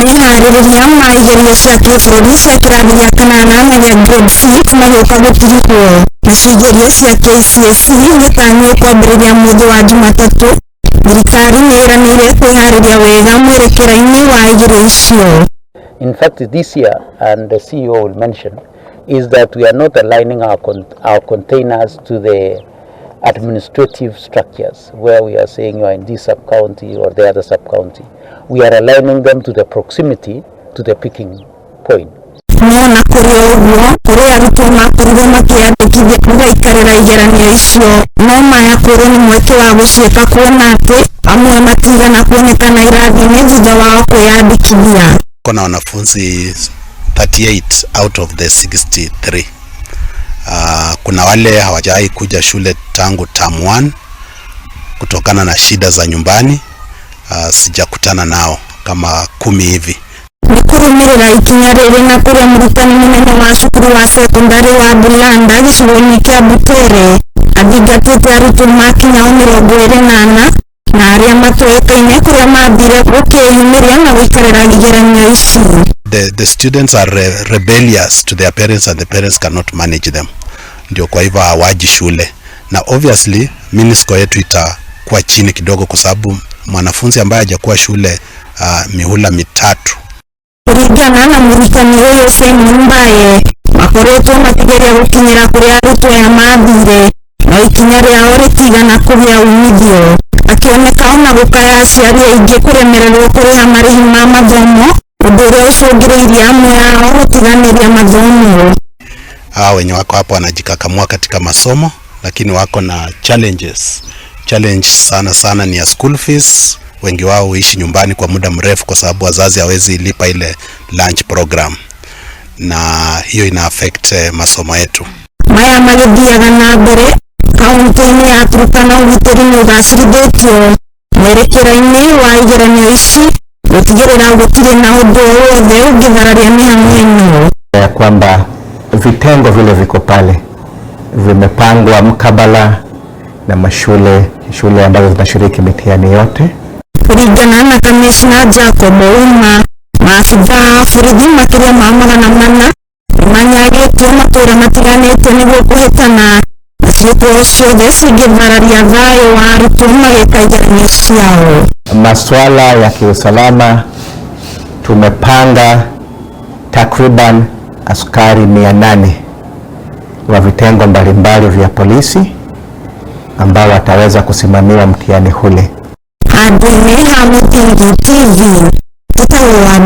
mehariria ma igerio cia kibururi cia kirathi gia kanana na gia grade 6 mageka gutirihwo na igerio cia KCSE gitanywo kwambĩrĩria mũthĩ wa Jumatatu. Thirikari nĩ ĩranĩire kwĩharĩria wega mwerekera-inĩ wa igerio icio. In fact, this year, and the CEO will mention, is that we are not aligning our containers to the administrative structures where we are saying you are in this sub-county or the other sub-county. We are aligning them to the proximity to the picking point. Mwana kũrĩ ũguo, kũrĩ arutwo makuriirwo makĩandĩkithia gugaikarira igeranio icio, no maaya kũrĩ nĩ mweke wa gũciĩka kuona atĩ amwe matigana kuonekana irathi-inĩ thutha wao kwĩandĩkithia. Kuna wanafunzi 38 out of the 63. Kuna wale hawajawahi kuja shule tangu term 1 kutokana na shida za nyumbani. Sijakutana nao kama 10 hivi. Nikurumirira ikinya rĩrĩ na kũrĩa mũrutani mũnene wa cukuru wa sekondari wa Bulanda gĩcigo-inĩ kĩa Butere athingatĩte arutwo makinya 28 na aria matoĩkaine kũrĩa mathire gũkĩyumĩria na gũikarĩra igeranio ici. The students are rebellious to their parents and the parents cannot manage them. Ndio kwa hivyo hawaji shule. Na obviously minisco yetu itakuwa chini kidogo kwa sababu mwanafunzi ambaye hajakuwa shule mihula mitatu. Kuringana na mũrutani ũyũ Semumbaye makoretwo makĩgeria gũkinyĩra kũrĩa arutwo aya mathire na ikinya rĩao rĩtigana kũgĩa umithio, akĩoneka ona gũkaya aciari aingĩ kũremererwo kũrĩha marĩhi ma mathomo, ũndũ ũrĩa ũcũngĩrĩirie amwe ao gũtiganĩria mathomo. Wenye wako hapo wanajikakamua katika masomo, lakini wako na challenge sana ni ya school fees. Wengi wao huishi nyumbani kwa muda mrefu kwa sababu wazazi hawezi lipa ile lunch program, na hiyo ina affect masomo yetu. Maaya magithii nambere kaunti-inĩ ya Turkana ũgitĩri nĩ ũgacĩrithĩtio mwerekera-inĩ wa igeranio ici gũtigĩrĩra gũtirĩ na ũndũ wothe ũngĩthararia mĩhang'o ĩno. Ya kwamba vitengo vile viko pale vimepangwa mkabala na shule ambazo zinashiriki mitihani yote. Kuringana na kamishna Jacob Umwe, maafithaa borithi makĩria ma 400 nĩmanyagĩtwo matũũra matiganĩte nĩguo kũhĩtana na ciĩko ciothe cingĩthararia thayũ wa arutwo mageka igeranio ciao. Masuala ya kiusalama tumepanga takriban askari 800 wa vitengo mbalimbali vya polisi ambao wataweza kusimamia mtihani ule. Adini Hamilton TV, tutawa wa